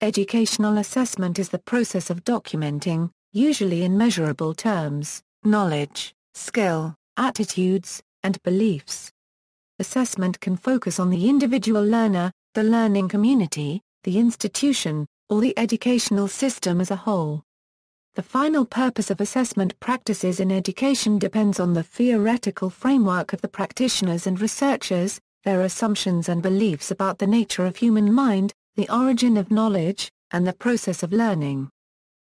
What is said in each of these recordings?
Educational assessment is the process of documenting, usually in measurable terms, knowledge, skill, attitudes, and beliefs. Assessment can focus on the individual learner, the learning community, the institution, or the educational system as a whole. The final purpose of assessment practices in education depends on the theoretical framework of the practitioners and researchers, their assumptions and beliefs about the nature of human mind, the origin of knowledge, and the process of learning.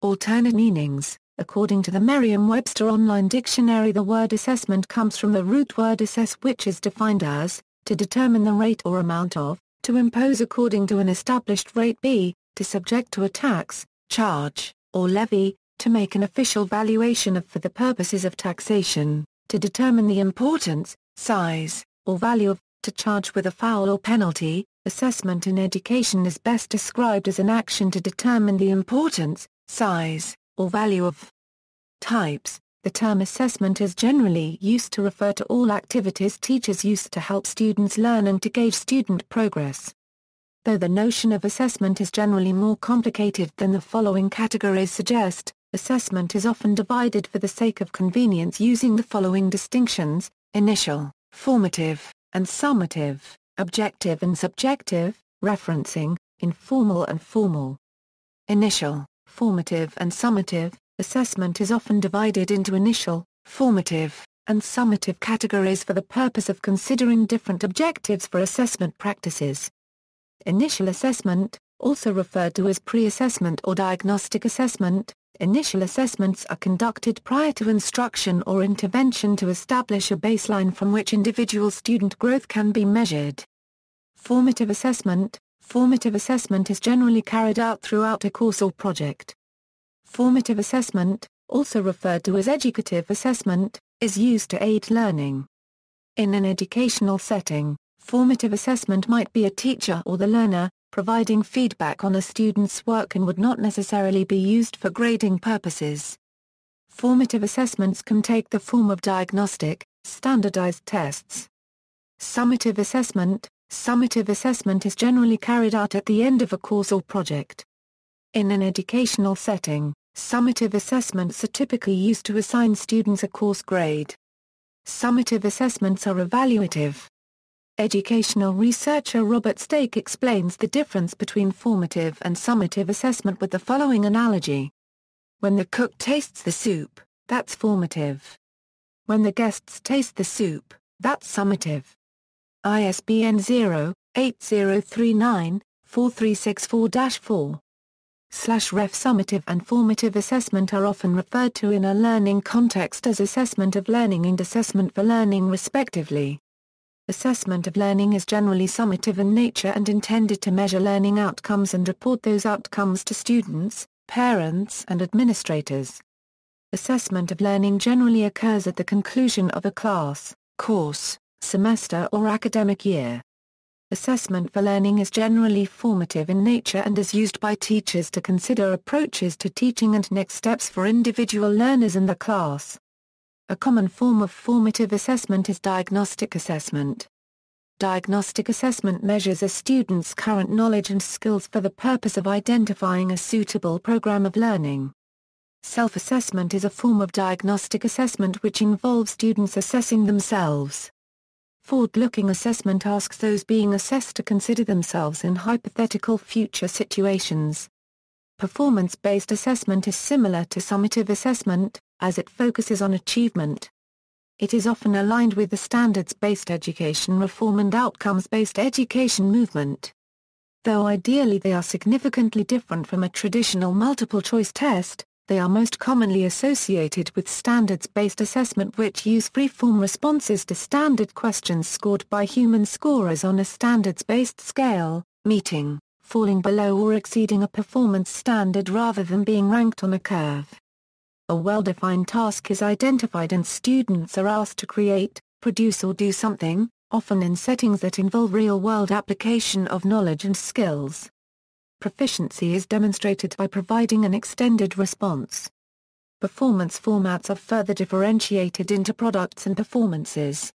Alternate meanings. According to the Merriam-Webster Online Dictionary, the word assessment comes from the root word assess, which is defined as, to determine the rate or amount of, to impose according to an established rate b, to subject to a tax, charge, or levy, to make an official valuation of for the purposes of taxation, to determine the importance, size, or value of, to charge with a foul or penalty. Assessment in education is best described as an action to determine the importance, size, or value of. Types. The term assessment is generally used to refer to all activities teachers use to help students learn and to gauge student progress. Though the notion of assessment is generally more complicated than the following categories suggest, assessment is often divided for the sake of convenience using the following distinctions: initial, formative, and summative, objective and subjective, referencing, informal and formal. Initial, formative and summative. Assessment is often divided into initial, formative, and summative categories for the purpose of considering different objectives for assessment practices. Initial assessment, also referred to as pre-assessment or diagnostic assessment. Initial assessments are conducted prior to instruction or intervention to establish a baseline from which individual student growth can be measured. Formative assessment. Formative assessment is generally carried out throughout a course or project. Formative assessment, also referred to as educative assessment, is used to aid learning. In an educational setting, formative assessment might be a teacher or the learner, providing feedback on a student's work and would not necessarily be used for grading purposes. Formative assessments can take the form of diagnostic, standardized tests. Summative assessment. Summative assessment is generally carried out at the end of a course or project. In an educational setting, summative assessments are typically used to assign students a course grade. Summative assessments are evaluative. Educational researcher Robert Stake explains the difference between formative and summative assessment with the following analogy. When the cook tastes the soup, that's formative. When the guests taste the soup, that's summative. ISBN 0-8039-4364-4. /ref Summative and formative assessment are often referred to in a learning context as assessment of learning and assessment for learning respectively. Assessment of learning is generally summative in nature and intended to measure learning outcomes and report those outcomes to students, parents and administrators. Assessment of learning generally occurs at the conclusion of a class, course, semester or academic year. Assessment for learning is generally formative in nature and is used by teachers to consider approaches to teaching and next steps for individual learners in the class. A common form of formative assessment is diagnostic assessment. Diagnostic assessment measures a student's current knowledge and skills for the purpose of identifying a suitable program of learning. Self-assessment is a form of diagnostic assessment which involves students assessing themselves. Forward-looking assessment asks those being assessed to consider themselves in hypothetical future situations. Performance-based assessment is similar to summative assessment, as it focuses on achievement. It is often aligned with the standards-based education reform and outcomes-based education movement. Though ideally they are significantly different from a traditional multiple-choice test, they are most commonly associated with standards-based assessment which use free-form responses to standard questions scored by human scorers on a standards-based scale, meeting, falling below or exceeding a performance standard rather than being ranked on a curve. A well-defined task is identified and students are asked to create, produce or do something, often in settings that involve real-world application of knowledge and skills. Proficiency is demonstrated by providing an extended response. Performance formats are further differentiated into products and performances.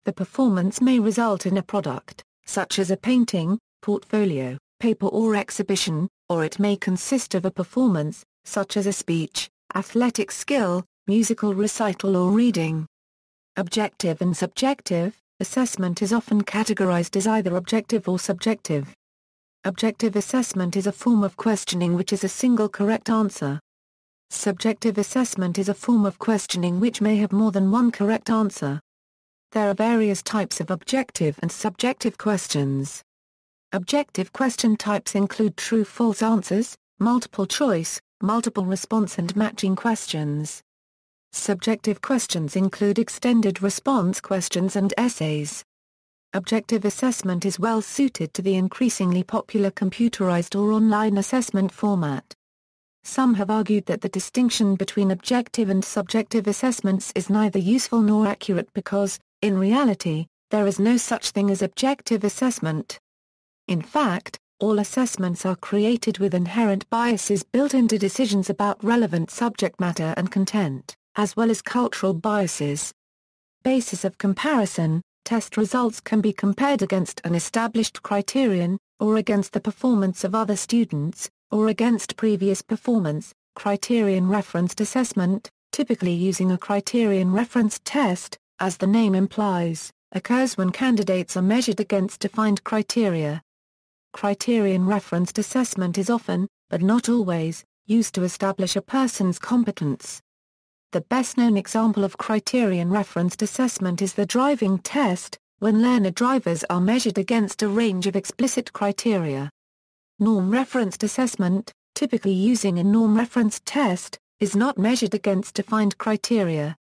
The performance may result in a product, such as a painting, portfolio, paper or exhibition, or it may consist of a performance, such as a speech, athletic skill, musical recital or reading. Objective and subjective assessment is often categorized as either objective or subjective. Objective assessment is a form of questioning which is a single correct answer. Subjective assessment is a form of questioning which may have more than one correct answer. There are various types of objective and subjective questions. Objective question types include true-false answers, multiple choice, multiple response and matching questions. Subjective questions include extended response questions and essays. Objective assessment is well suited to the increasingly popular computerized or online assessment format. Some have argued that the distinction between objective and subjective assessments is neither useful nor accurate because, in reality, there is no such thing as objective assessment. In fact, all assessments are created with inherent biases built into decisions about relevant subject matter and content, as well as cultural biases. Basis of comparison: test results can be compared against an established criterion, or against the performance of other students, or against previous performance. Criterion-Referenced Assessment, typically using a criterion-referenced test, as the name implies, occurs when candidates are measured against defined criteria. Criterion-referenced assessment is often, but not always, used to establish a person's competence. The best-known example of criterion-referenced assessment is the driving test, when learner drivers are measured against a range of explicit criteria. Norm-referenced assessment, typically using a norm-referenced test, is not measured against defined criteria.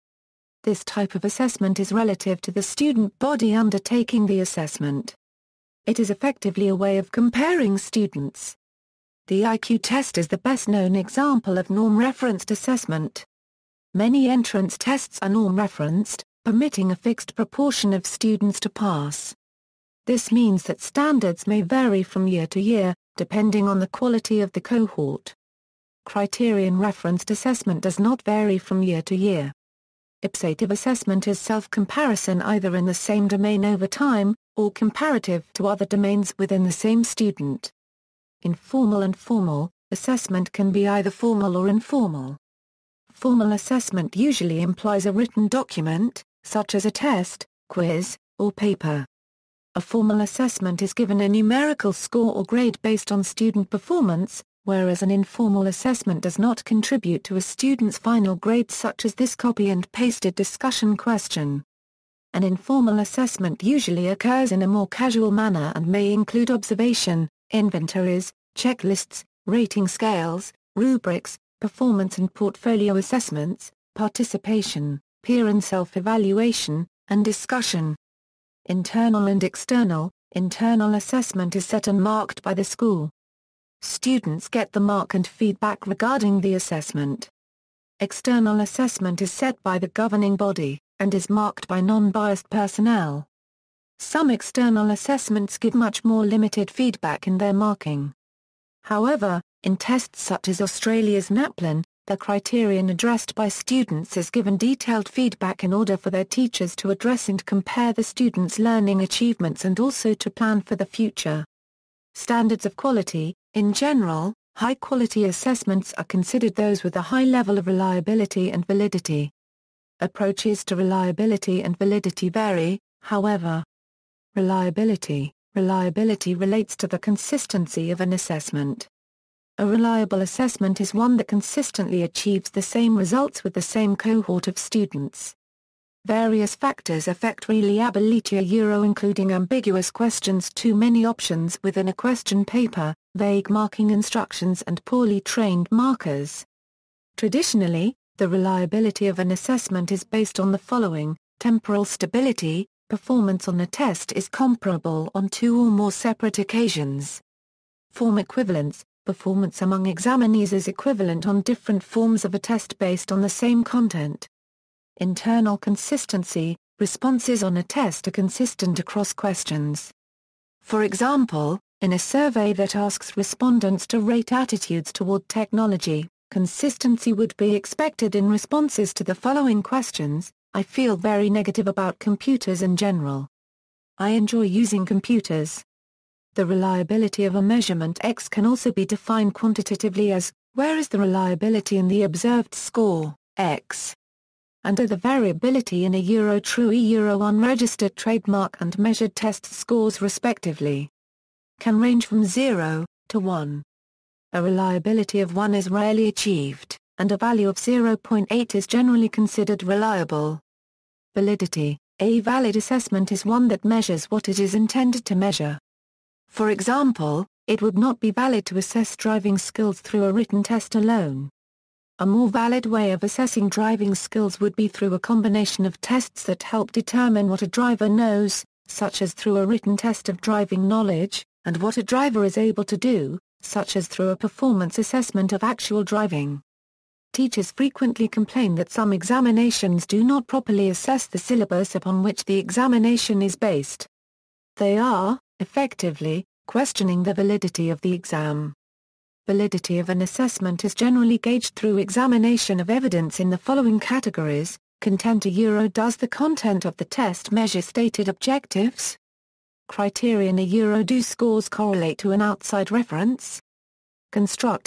This type of assessment is relative to the student body undertaking the assessment. It is effectively a way of comparing students. The IQ test is the best-known example of norm-referenced assessment. Many entrance tests are norm-referenced, permitting a fixed proportion of students to pass. This means that standards may vary from year to year, depending on the quality of the cohort. Criterion-referenced assessment does not vary from year to year. Ipsative assessment is self-comparison either in the same domain over time, or comparative to other domains within the same student. Informal and formal assessment can be either formal or informal. Formal assessment usually implies a written document, such as a test, quiz, or paper. A formal assessment is given a numerical score or grade based on student performance, whereas an informal assessment does not contribute to a student's final grade, such as this copy and pasted discussion question. An informal assessment usually occurs in a more casual manner and may include observation, inventories, checklists, rating scales, rubrics, performance and portfolio assessments, participation, peer and self-evaluation, and discussion. Internal and external. Internal assessment is set and marked by the school. Students get the mark and feedback regarding the assessment. External assessment is set by the governing body, and is marked by non-biased personnel. Some external assessments give much more limited feedback in their marking. However, in tests such as Australia's NAPLAN, the criterion addressed by students is given detailed feedback in order for their teachers to address and compare the students' learning achievements and also to plan for the future. Standards of quality. In general, high-quality assessments are considered those with a high level of reliability and validity. Approaches to reliability and validity vary, however. Reliability. Reliability relates to the consistency of an assessment. A reliable assessment is one that consistently achieves the same results with the same cohort of students. Various factors affect reliability including ambiguous questions, too many options within a question paper, vague marking instructions and poorly trained markers. Traditionally, the reliability of an assessment is based on the following: temporal stability, performance on a test is comparable on two or more separate occasions. Form equivalence, performance among examinees is equivalent on different forms of a test based on the same content. Internal consistency, responses on a test are consistent across questions. For example, in a survey that asks respondents to rate attitudes toward technology, consistency would be expected in responses to the following questions: I feel very negative about computers in general. I enjoy using computers. The reliability of a measurement X can also be defined quantitatively as, where is the reliability in the observed score, X, and the variability in a Euro-True Euro-unregistered trademark and measured test scores respectively. Can range from 0 to 1. A reliability of 1 is rarely achieved, and a value of 0.8 is generally considered reliable. Validity. A valid assessment is one that measures what it is intended to measure. For example, it would not be valid to assess driving skills through a written test alone. A more valid way of assessing driving skills would be through a combination of tests that help determine what a driver knows, such as through a written test of driving knowledge, and what a driver is able to do, such as through a performance assessment of actual driving. Teachers frequently complain that some examinations do not properly assess the syllabus upon which the examination is based. They are, effectively, questioning the validity of the exam. Validity of an assessment is generally gauged through examination of evidence in the following categories: content does the content of the test measure stated objectives? Criterion do scores correlate to an outside reference? Construct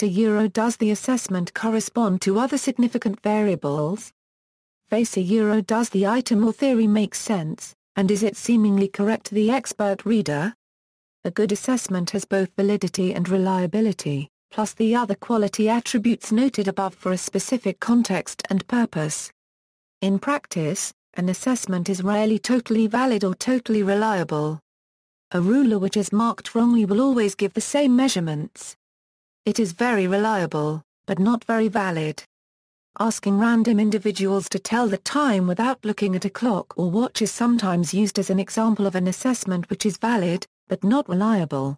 does the assessment correspond to other significant variables? Face does the item or theory make sense, and is it seemingly correct to the expert reader? A good assessment has both validity and reliability, plus the other quality attributes noted above for a specific context and purpose. In practice, an assessment is rarely totally valid or totally reliable. A ruler which is marked wrongly will always give the same measurements. It is very reliable, but not very valid. Asking random individuals to tell the time without looking at a clock or watch is sometimes used as an example of an assessment which is valid, but not reliable.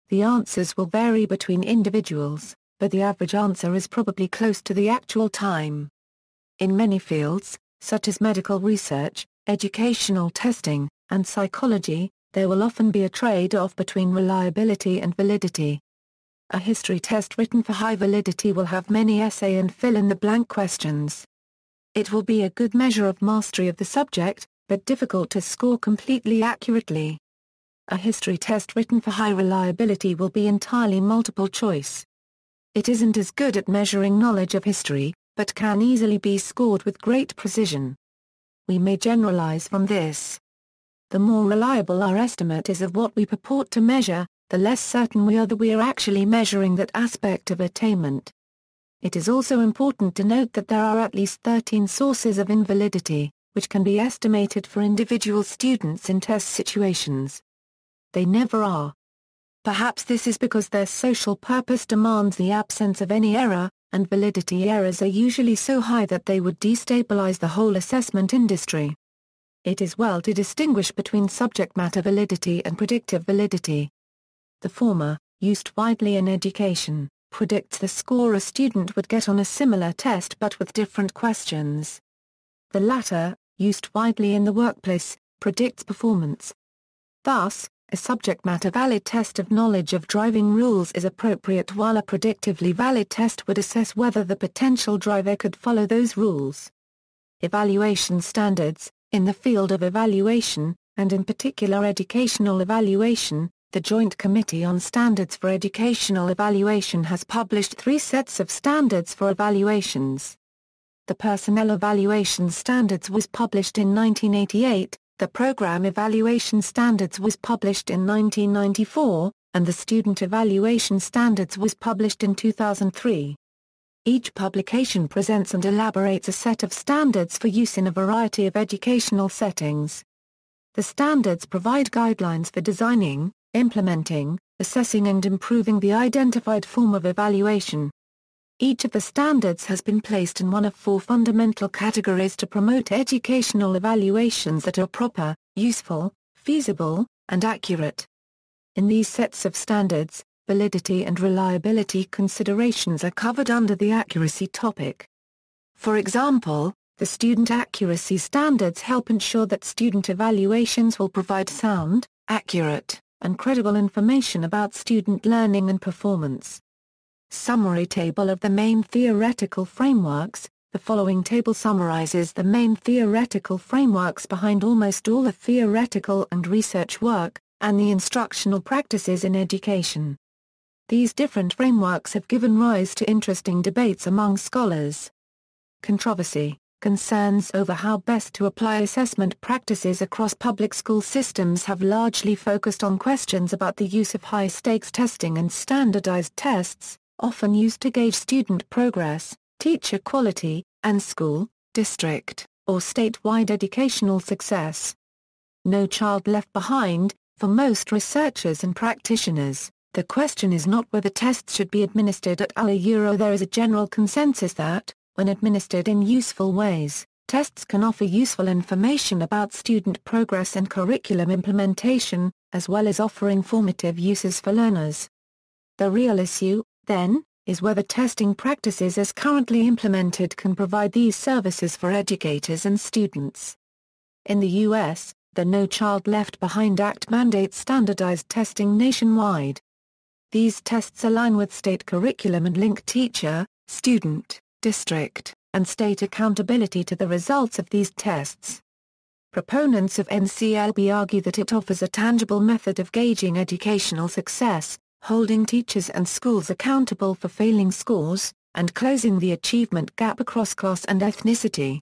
The answers will vary between individuals, but the average answer is probably close to the actual time. In many fields, such as medical research, educational testing, and psychology, there will often be a trade-off between reliability and validity. A history test written for high validity will have many essay and fill-in-the-blank questions. It will be a good measure of mastery of the subject, but difficult to score completely accurately. A history test written for high reliability will be entirely multiple choice. It isn't as good at measuring knowledge of history, but can easily be scored with great precision. We may generalize from this. The more reliable our estimate is of what we purport to measure, the less certain we are that we are actually measuring that aspect of attainment. It is also important to note that there are at least 13 sources of invalidity, which can be estimated for individual students in test situations. They never are. Perhaps this is because their social purpose demands the absence of any error, and validity errors are usually so high that they would destabilize the whole assessment industry. It is well to distinguish between subject matter validity and predictive validity. The former, used widely in education, predicts the score a student would get on a similar test but with different questions. The latter, used widely in the workplace, predicts performance. Thus, a subject matter valid test of knowledge of driving rules is appropriate while a predictively valid test would assess whether the potential driver could follow those rules. Evaluation standards. In the field of evaluation, and in particular educational evaluation, the Joint Committee on Standards for Educational Evaluation has published 3 sets of standards for evaluations. The Personnel Evaluation Standards was published in 1988, the Program Evaluation Standards was published in 1994, and the Student Evaluation Standards was published in 2003. Each publication presents and elaborates a set of standards for use in a variety of educational settings. The standards provide guidelines for designing, implementing, assessing and improving the identified form of evaluation. Each of the standards has been placed in one of 4 fundamental categories to promote educational evaluations that are proper, useful, feasible, and accurate. In these sets of standards, validity and reliability considerations are covered under the accuracy topic. For example, the student accuracy standards help ensure that student evaluations will provide sound, accurate, and credible information about student learning and performance. Summary table of the main theoretical frameworks. The following table summarizes the main theoretical frameworks behind almost all the theoretical and research work, and the instructional practices in education. These different frameworks have given rise to interesting debates among scholars. Controversy. Concerns over how best to apply assessment practices across public school systems have largely focused on questions about the use of high-stakes testing and standardized tests, often used to gauge student progress, teacher quality, and school, district, or statewide educational success. No child left behind. For most researchers and practitioners, the question is not whether tests should be administered at all. There is a general consensus that, when administered in useful ways, tests can offer useful information about student progress and curriculum implementation, as well as offering formative uses for learners. The real issue, then, is whether testing practices as currently implemented can provide these services for educators and students. In the U.S., the No Child Left Behind Act mandates standardized testing nationwide. These tests align with state curriculum and link teacher, student, district, and state accountability to the results of these tests. Proponents of NCLB argue that it offers a tangible method of gauging educational success, holding teachers and schools accountable for failing scores, and closing the achievement gap across class and ethnicity.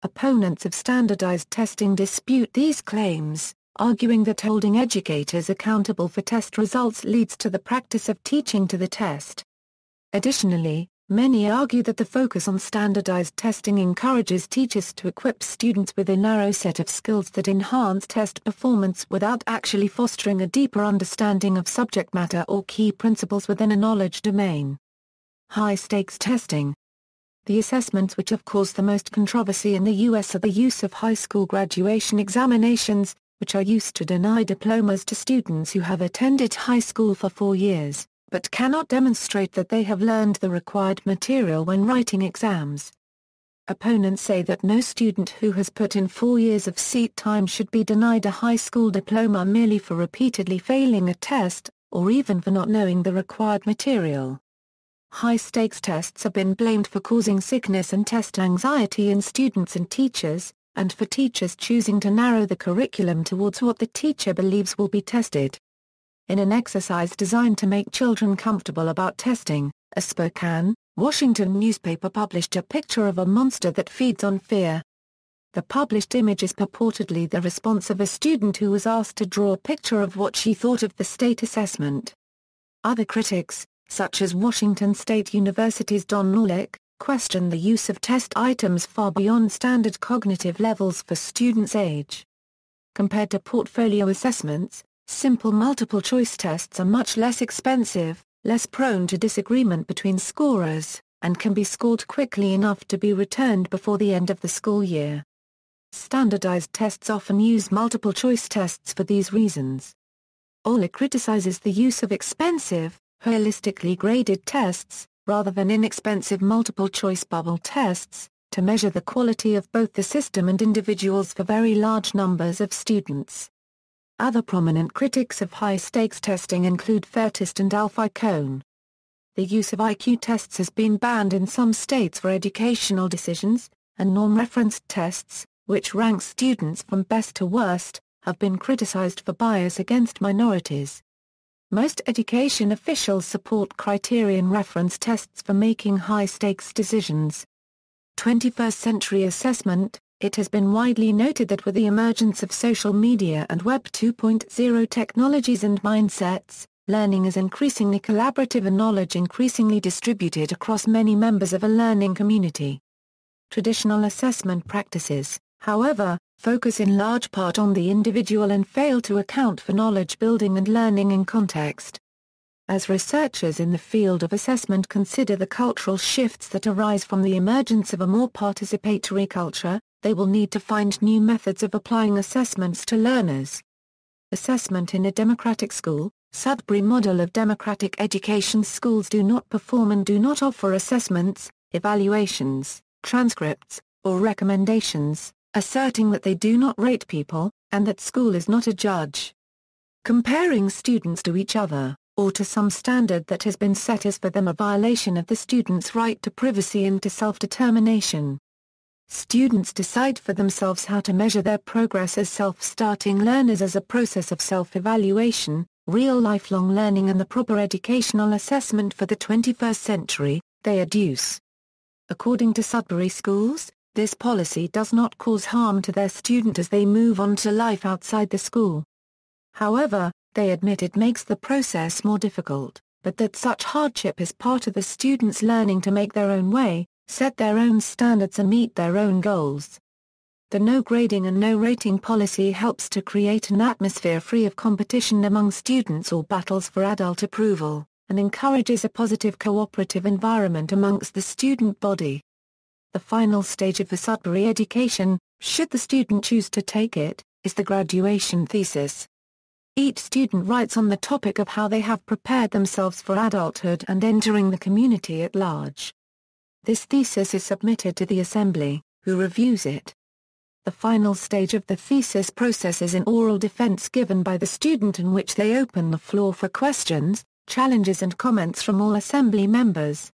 Opponents of standardized testing dispute these claims, arguing that holding educators accountable for test results leads to the practice of teaching to the test. Additionally, many argue that the focus on standardized testing encourages teachers to equip students with a narrow set of skills that enhance test performance without actually fostering a deeper understanding of subject matter or key principles within a knowledge domain. High-stakes testing. The assessments which have caused the most controversy in the U.S. are the use of high school graduation examinations, which are used to deny diplomas to students who have attended high school for 4 years, but cannot demonstrate that they have learned the required material when writing exams. Opponents say that no student who has put in 4 years of seat time should be denied a high school diploma merely for repeatedly failing a test, or even for not knowing the required material. High-stakes tests have been blamed for causing sickness and test anxiety in students and teachers, and for teachers choosing to narrow the curriculum towards what the teacher believes will be tested. In an exercise designed to make children comfortable about testing, a Spokane, Washington newspaper published a picture of a monster that feeds on fear. The published image is purportedly the response of a student who was asked to draw a picture of what she thought of the state assessment. Other critics, such as Washington State University's Don Norlick, question the use of test items far beyond standard cognitive levels for students' age. Compared to portfolio assessments, simple multiple-choice tests are much less expensive, less prone to disagreement between scorers, and can be scored quickly enough to be returned before the end of the school year. Standardized tests often use multiple-choice tests for these reasons. Orlick criticizes the use of expensive, holistically graded tests, rather than inexpensive multiple-choice bubble tests, to measure the quality of both the system and individuals for very large numbers of students. Other prominent critics of high-stakes testing include Fairtest and Alfie Kohn. The use of IQ tests has been banned in some states for educational decisions, and norm-referenced tests, which rank students from best to worst, have been criticized for bias against minorities. Most education officials support criterion-referenced tests for making high-stakes decisions. 21st century assessment. It has been widely noted that with the emergence of social media and Web 2.0 technologies and mindsets, learning is increasingly collaborative and knowledge increasingly distributed across many members of a learning community. Traditional assessment practices, however, focus in large part on the individual and fail to account for knowledge building and learning in context. As researchers in the field of assessment consider the cultural shifts that arise from the emergence of a more participatory culture, they will need to find new methods of applying assessments to learners. Assessment in a democratic school. Sudbury model of democratic education. Schools do not perform and do not offer assessments, evaluations, transcripts, or recommendations, asserting that they do not rate people, and that school is not a judge. Comparing students to each other, or to some standard that has been set is for them a violation of the student's right to privacy and to self-determination. Students decide for themselves how to measure their progress as self-starting learners as a process of self-evaluation, real lifelong learning and the proper educational assessment for the 21st century, they adduce. According to Sudbury Schools, this policy does not cause harm to their student as they move on to life outside the school. However, they admit it makes the process more difficult, but that such hardship is part of the students' learning to make their own way, set their own standards and meet their own goals. The no grading and no rating policy helps to create an atmosphere free of competition among students or battles for adult approval, and encourages a positive cooperative environment amongst the student body. The final stage of the Sudbury education, should the student choose to take it, is the graduation thesis. Each student writes on the topic of how they have prepared themselves for adulthood and entering the community at large. This thesis is submitted to the assembly, who reviews it. The final stage of the thesis process is an oral defense given by the student in which they open the floor for questions, challenges and comments from all assembly members.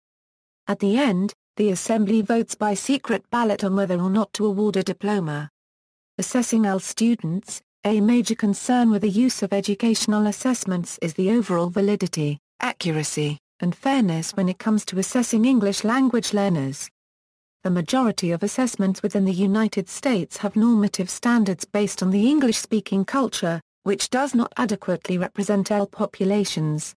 At the end, the assembly votes by secret ballot on whether or not to award a diploma. Assessing Ell students, a major concern with the use of educational assessments is the overall validity, accuracy, and fairness when it comes to assessing English language learners. The majority of assessments within the United States have normative standards based on the English-speaking culture, which does not adequately represent Ell populations.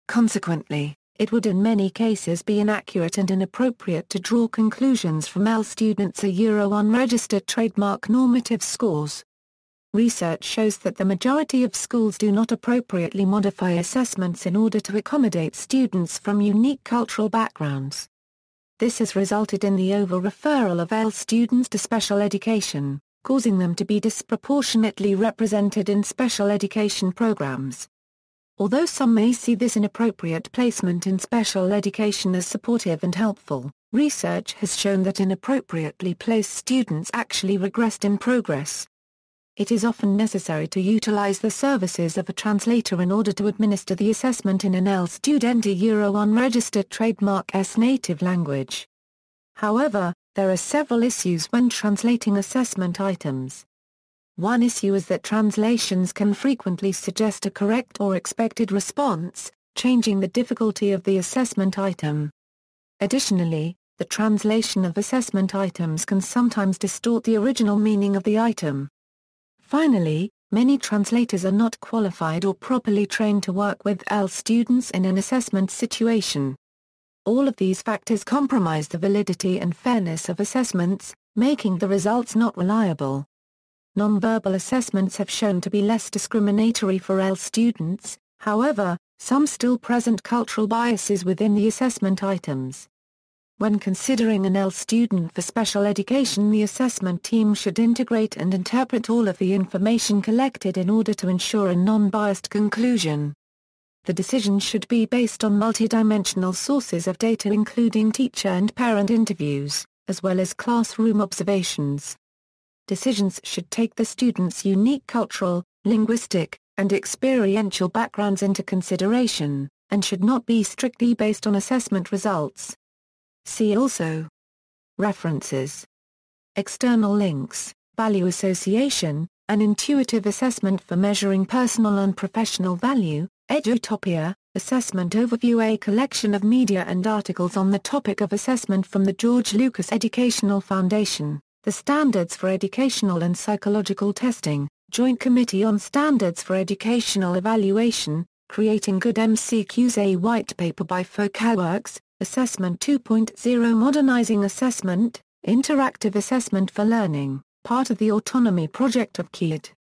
Consequently, it would in many cases be inaccurate and inappropriate to draw conclusions from Ell students unregistered trademark normative scores. Research shows that the majority of schools do not appropriately modify assessments in order to accommodate students from unique cultural backgrounds. This has resulted in the over-referral of Ell students to special education, causing them to be disproportionately represented in special education programs. Although some may see this inappropriate placement in special education as supportive and helpful, research has shown that inappropriately placed students actually regressed in progress. It is often necessary to utilize the services of a translator in order to administer the assessment in an Ell student unregistered trademark's native language. However, there are several issues when translating assessment items. One issue is that translations can frequently suggest a correct or expected response, changing the difficulty of the assessment item. Additionally, the translation of assessment items can sometimes distort the original meaning of the item. Finally, many translators are not qualified or properly trained to work with Ell students in an assessment situation. All of these factors compromise the validity and fairness of assessments, making the results not reliable. Nonverbal assessments have shown to be less discriminatory for Ell students, however, some still present cultural biases within the assessment items. When considering an Ell student for special education, the assessment team should integrate and interpret all of the information collected in order to ensure a non-biased conclusion. The decision should be based on multidimensional sources of data including teacher and parent interviews, as well as classroom observations. Decisions should take the students' unique cultural, linguistic, and experiential backgrounds into consideration, and should not be strictly based on assessment results. See also: References. External links, Value Association, an intuitive assessment for measuring personal and professional value, Edutopia, Assessment Overview. A collection of media and articles on the topic of assessment from the George Lucas Educational Foundation, the Standards for Educational and Psychological Testing, Joint Committee on Standards for Educational Evaluation, Creating Good MCQs. A white paper by FocalWorks, Assessment 2.0 Modernizing Assessment, Interactive Assessment for Learning, part of the Autonomy Project of KIED.